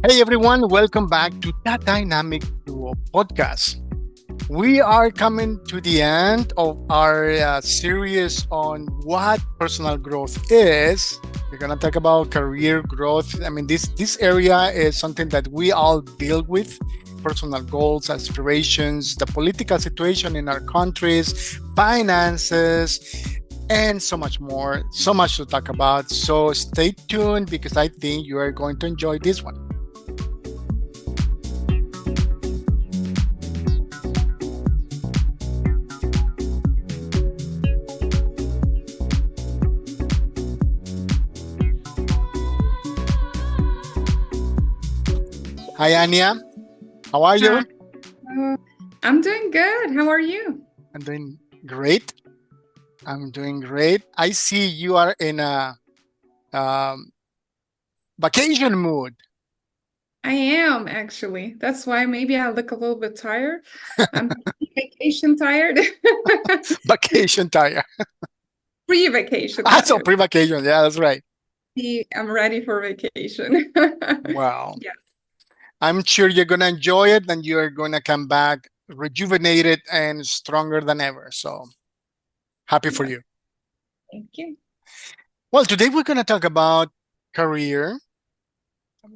Hey everyone, welcome back to that Dynamic Duo podcast. We are coming to the end of our series on what personal growth is. We're gonna talk about career growth. I mean, this area is something that we all deal with: personal goals, aspirations, the political situation in our countries, finances, and so much more. So much to talk about. So stay tuned because I think you are going to enjoy this one. Hi, Anja. How are Hi, you? I'm doing good. How are you? I'm doing great. I'm doing great. I see you are in a um, vacation mood. I am actually. That's why maybe I look a little bit tired. I'm vacation tired. Vacation tire. Pre-vacation Ah, so tired. pre-vacation. Yeah, that's right. I'm ready for vacation. Wow. Yeah, I'm sure you're gonna enjoy it and you're gonna come back rejuvenated and stronger than ever. So happy for yeah. you. Thank you. Well, today we're gonna talk about career.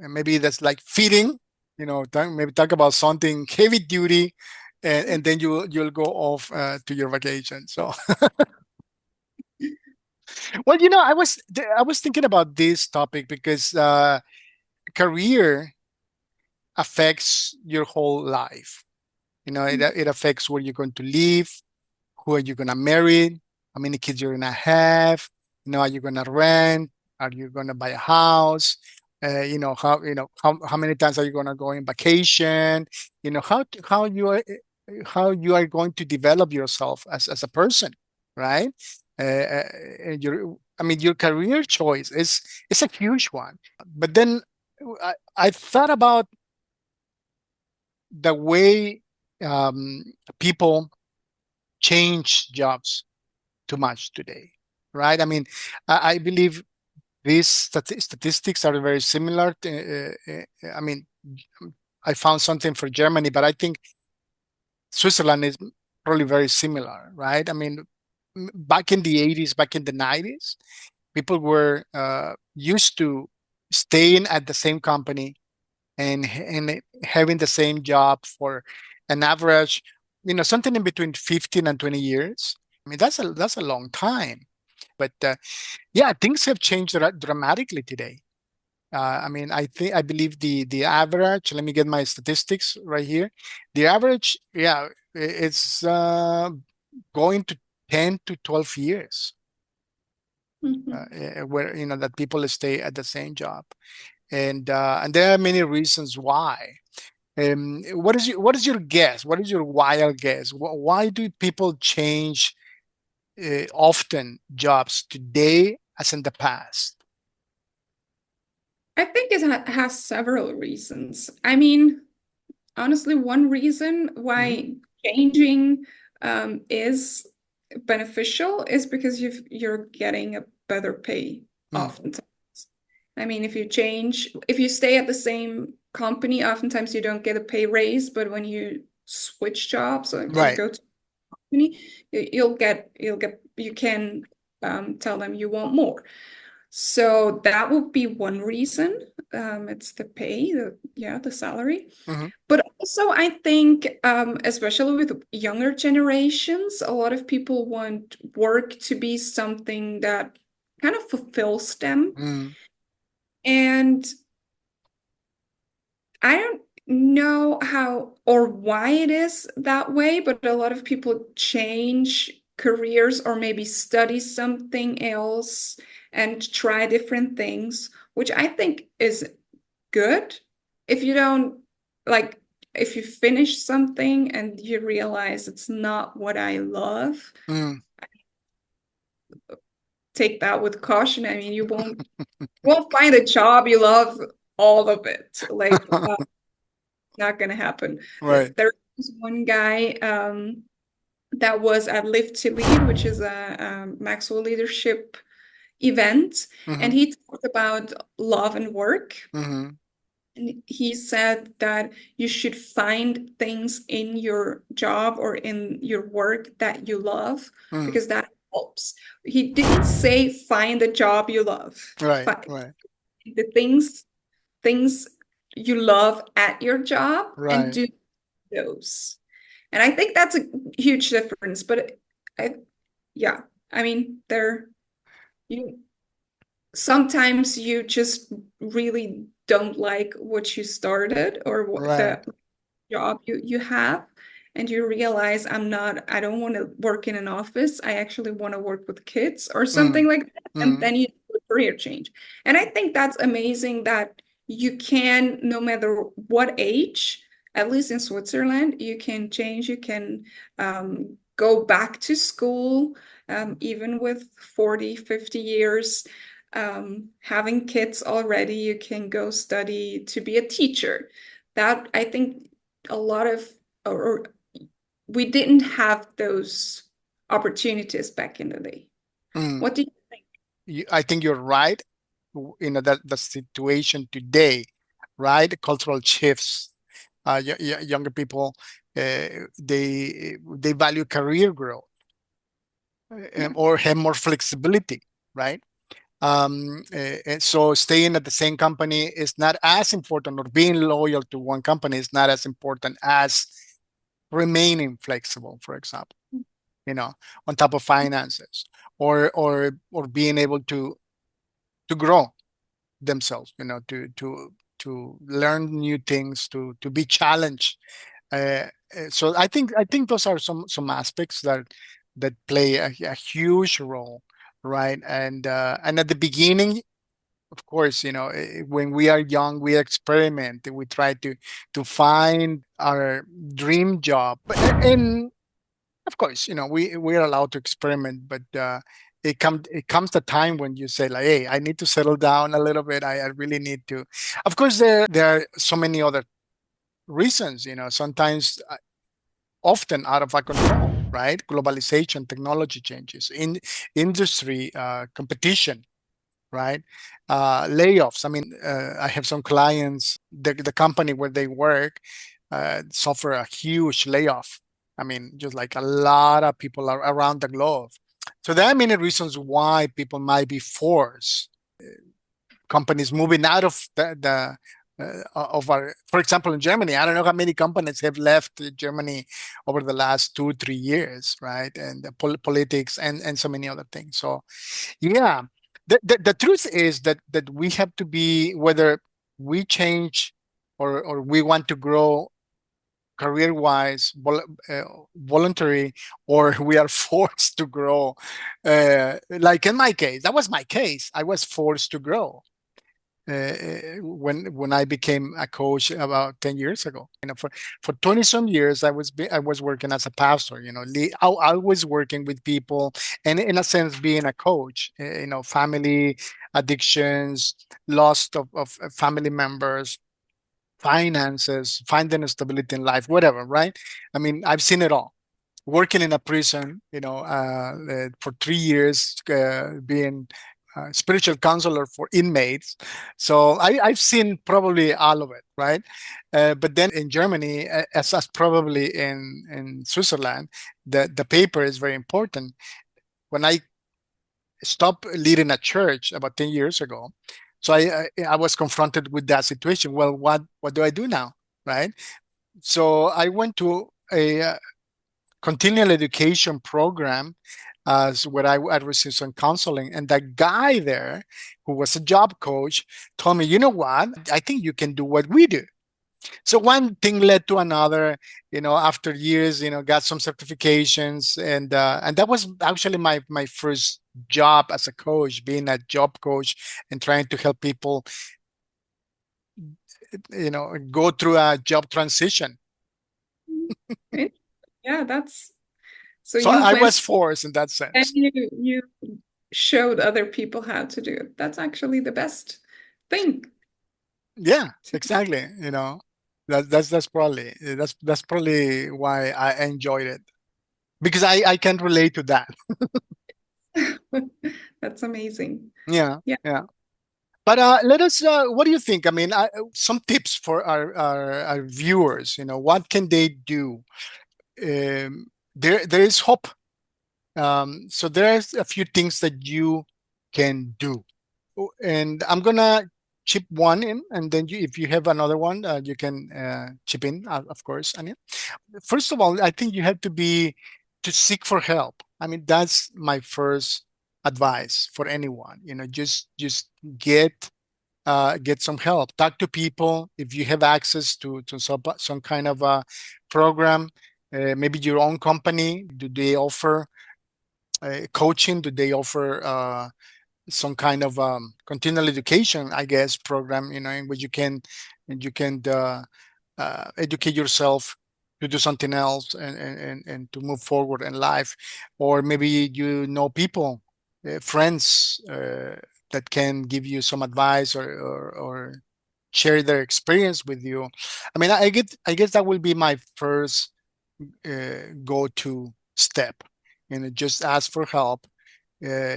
And maybe that's like feeding. Maybe talk about something heavy duty, and then you'll go off to your vacation. So well, I was thinking about this topic because career affects your whole life. It affects where you're going to live, who are you gonna marry, how many kids you're gonna have. Are you gonna rent? Are you gonna buy a house? How many times are you gonna go on vacation? How you are going to develop yourself as a person, right? And your career choice is a huge one. But then I thought about the way people change jobs too much today, right? I mean, I believe these statistics are very similar. I mean, I found something for Germany, but I think Switzerland is probably very similar, right? I mean, back in the 80s, back in the 90s, people were used to staying at the same company and having the same job for an average, something in between 15 and 20 years. I mean, that's a long time. But yeah, things have changed dramatically today. I mean, I believe the average. Let me get my statistics right here. The average, yeah, it's going to 10 to 12 years, Mhm. where that people stay at the same job, and there are many reasons why. What is your guess? What is your wild guess? Why do people change often jobs today as in the past? I think it has several reasons. I mean, honestly, one reason Hmm. why changing is beneficial is because you're getting a better pay Mm, oftentimes. I mean, if you stay at the same company, oftentimes you don't get a pay raise, but when you switch jobs or right. go to a company, you can tell them you want more. So that would be one reason. It's the pay, the salary. Hmm. But also, I think, especially with younger generations, a lot of people want work to be something that kind of fulfills them. Mm, And I don't know how or why it is that way, but a lot of people change careers or maybe study something else and try different things, which I think is good. If you don't like, if you finish something and you realize it's not what I love, mm, take that with caution. I mean, you won't find a job you love all of it. Like, not gonna happen. right. There was one guy that was at Live to Lead, which is a Maxwell leadership event, and Hmm. he talked about love and work. Hmm. And he said that you should find things in your job or in your work that you love, Mm, because that helps. He didn't say find a job you love. right, Find right, the things you love at your job and right. do those. And I think that's a huge difference. But I, yeah, I mean, you sometimes you just really don't like what you started or what Right. the job you have, and you realize I don't want to work in an office. I actually want to work with kids or something Mm, like that. And mm, then you do a career change. And I think that's amazing that you can, no matter what age, at least in Switzerland, you can change. You can go back to school, even with 40, 50 years. Having kids already, you can go study to be a teacher. That I think a lot of, or we didn't have those opportunities back in the day. mm. What do you think? I think you're right. That the situation today, right? Cultural shifts. Younger people, they value career growth, Yeah. or have more flexibility, right? And so staying at the same company is not as important, or being loyal to one company is not as important as remaining flexible, for example, you know, on top of finances, or being able to grow themselves, to learn new things, to be challenged. So I think those are some aspects that play a huge role, right? And at the beginning, of course, when we are young, we experiment, we try to find our dream job. And of course, we are allowed to experiment, but it comes the time when you say, like, hey, I need to settle down a little bit. I really need to. Of course, there are so many other reasons, sometimes, often out of our control, right? Globalization, technology changes, in industry, competition, right? Layoffs. I mean, I have some clients, the company where they work suffer a huge layoff. I mean, just like a lot of people are around the globe. So there are many reasons why people might be forced, companies moving out of of our, for example, in Germany. I don't know how many companies have left Germany over the last 2 3 years, right? And the politics and so many other things. So yeah, the truth is that we have to be, whether we change, or we want to grow career wise, voluntary, or we are forced to grow. Like in my case, that was my case. I was forced to grow when I became a coach about 10 years ago. For 20 some years, I was working as a pastor. I was working with people, and in a sense, being a coach. Family addictions, loss of family members, finances, finding stability in life, whatever. Right? I mean, I've seen it all. Working in a prison, for 3 years, being spiritual counselor for inmates. So I've seen probably all of it, right? But then in Germany, as probably in Switzerland, the paper is very important. When I stopped leading a church about 10 years ago, so I was confronted with that situation. Well, what do I do now, right? So I went to a continual education program, where I received some counseling. And that guy there, who was a job coach, told me, you know what? I think you can do what we do. So one thing led to another. After years, got some certifications, and that was actually my first job as a coach, being a job coach and trying to help people, go through a job transition. Okay. Yeah, that's so So you I went was forced in that and sense. you showed other people how to do it. That's actually the best thing Yeah, to exactly. That's probably why I enjoyed it, because I can relate to that. That's amazing. Yeah, Yeah. yeah. But let us. What do you think? I mean, some tips for our viewers. What can they do? There is hope. So there's a few things that you can do. And I'm gonna chip one in, and then if you have another one, you can chip in, of course, Anya. First of all, I think you have to seek for help. I mean, that's my first advice for anyone. Just get some help. Talk to people if you have access to some kind of a program. Maybe your own company. Do they offer coaching? Do they offer some kind of continual education, I guess, program, in which you can educate yourself to do something else and to move forward in life. Or maybe people, friends that can give you some advice or share their experience with you. I mean, I guess that will be my first go-to step. Just ask for help, uh,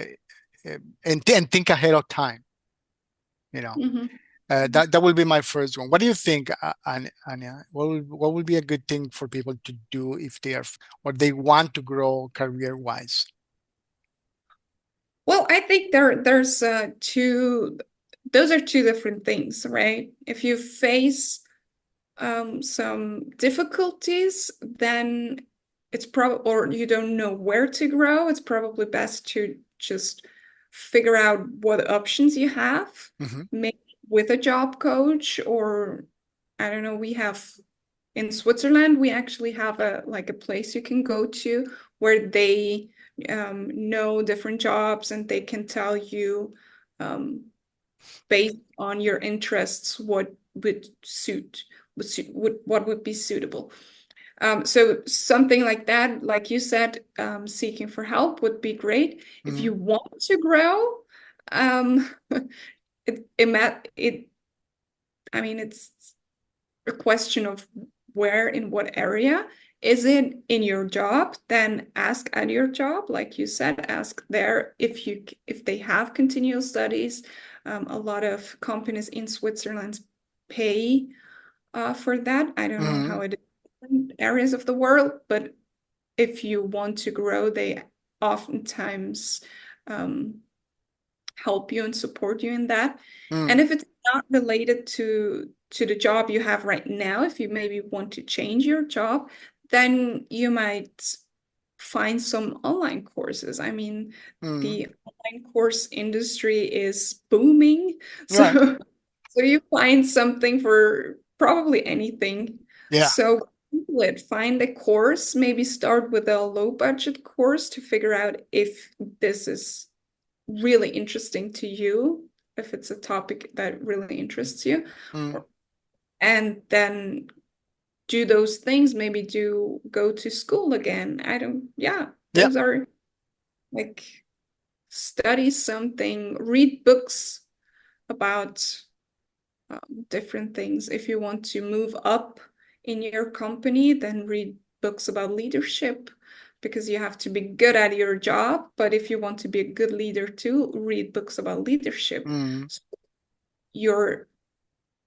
and think ahead of time. You know, Mhm. that will be my first one. What do you think, Anya? What would be a good thing for people to do if or they want to grow career wise? Well, I think there's two, those are two different things, right? If you face some difficulties, then it's probably, or you don't know where to grow, it's probably best to just figure out what options you have, Hmm. maybe with a job coach, or I don't know, we have in Switzerland, we actually have a place you can go to where they know different jobs and they can tell you um, based on your interests what what would be suitable. So something like that, like you said, seeking for help would be great. If Hmm. you want to grow, um, it I mean, it's a question of where, in what area. Is it in your job? Then ask at your job, like you said, ask there if they have continual studies. A lot of companies in Switzerland pay for that. I don't know Hmm. how it is in areas of the world, but if you want to grow, they oftentimes um, help you and support you in that. And Hmm. if it's not related to the job you have right now, if you maybe want to change your job, then you might find some online courses. I mean, Hmm. the online course industry is booming. So Right. so you find something for probably anything. Yeah. So Google it, find a course, maybe start with a low budget course to figure out if this is really interesting to you, if it's a topic that really interests you, Hmm. or, and then do those things, maybe do go to school again. I don't, yeah, Yeah. those are like study something, read books about different things. If you want to move up in your company, then read books about leadership because you have to be good at your job. But if you want to be a good leader too, read books about leadership. Hmm. So your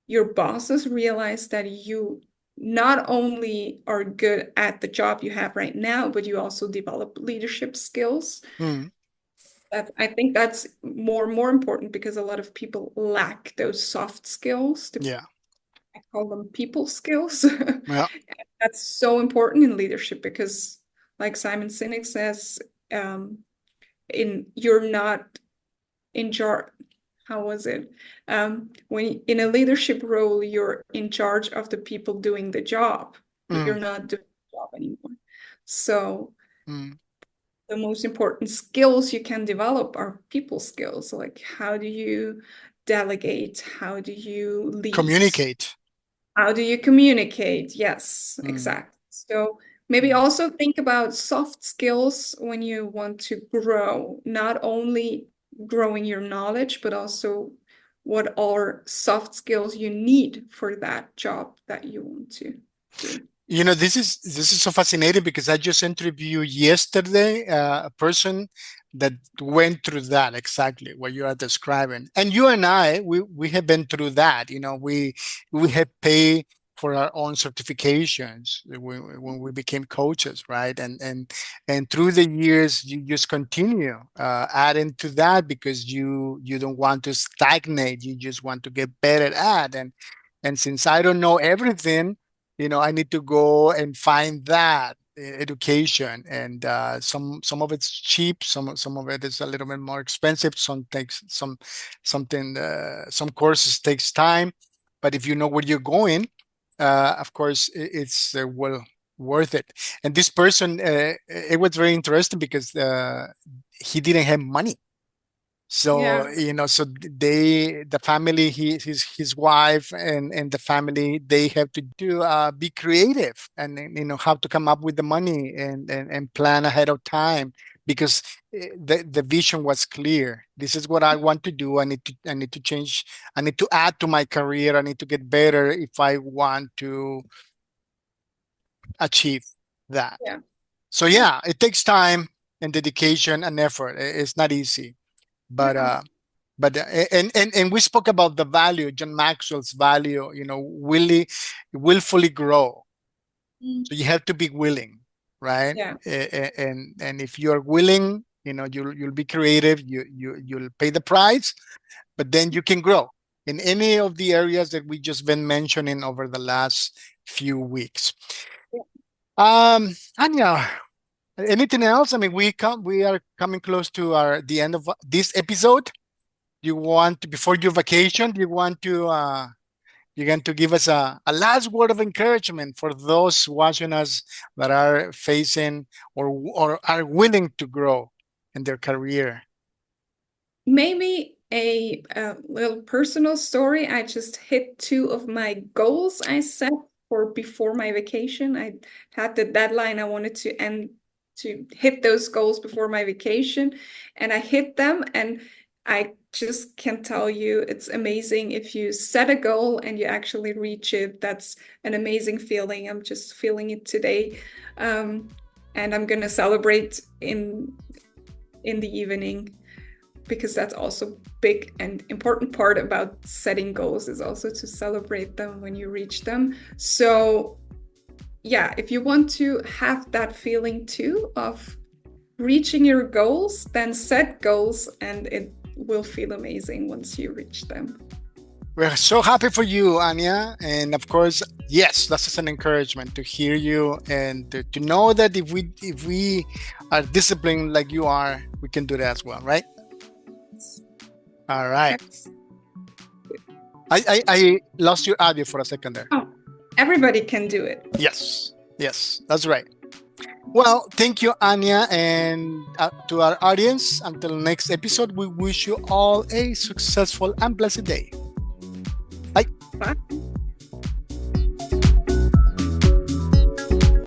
your bosses realize that you not only are good at the job you have right now, but you also develop leadership skills. Hmm. That I think that's more important because a lot of people lack those soft skills, Yeah. I call them people skills. Yeah. That's so important in leadership because, like Simon Sinek says, um, in you're not in charge. How was it? When in a leadership role, you're in charge of the people doing the job, but Hmm. you're not doing the job anymore. So Hmm. the most important skills you can develop are people skills. Like how do you delegate? How do you lead? Communicate. How do you communicate? Yes, Hmm. exactly. So maybe Hmm. also think about soft skills when you want to grow, not only growing your knowledge, but also what are soft skills you need for that job that you want to do. This is so fascinating because I just interviewed yesterday a person. that went through that, exactly what you are describing. And you and I, we have been through that. We have paid for our own certifications when we became coaches, right? And through the years, you just continue adding to that because you don't want to stagnate. You just want to get better at. And since I don't know everything, I need to go and find that education. And some of it's cheap, some of it is a little bit more expensive. Some courses takes time, but if you know where you're going, of course it's well worth it. And this person, it was very interesting because he didn't have money. So, Yeah. so the family, his wife and the family, they have to be creative and how to come up with the money and plan ahead of time because the vision was clear. This is what I want to do. I need to change. I need to add to my career. I need to get better if I want to achieve that. Yeah. So Yeah. yeah, it takes time and dedication and effort. It's not easy, but Yeah. and we spoke about the value, John Maxwell's value, willfully grow. Mm. So you have to be willing, right? Yeah. And if you're willing, you'll be creative, you'll pay the price, but then you can grow in any of the areas that we just been mentioning over the last few weeks. Anya, anything else? I mean, we are coming close to the end of this episode. You want to, before your vacation, you're going to give us a last word of encouragement for those watching us that are facing or are willing to grow in their career. Maybe a little personal story. I just hit two of my goals I set for before my vacation. I had the deadline. I wanted to hit those goals before my vacation, and I hit them. And I just can tell you, it's amazing if you set a goal and you actually reach it. That's an amazing feeling. I'm just feeling it today. And I'm gonna celebrate in the evening, because that's also big and important part about setting goals, is also to celebrate them when you reach them. So yeah, if you want to have that feeling too of reaching your goals, then set goals and it will feel amazing once you reach them. We're so happy for you, Anya. And of course, yes, that's just an encouragement to hear you and to know that if we are disciplined like you are, we can do that as well, right? All right. I lost your audio for a second there. Oh, everybody can do it. Yes, that's right. Well, thank you, Anya, and to our audience. Until next episode, we wish you all a successful and blessed day. Bye. Bye.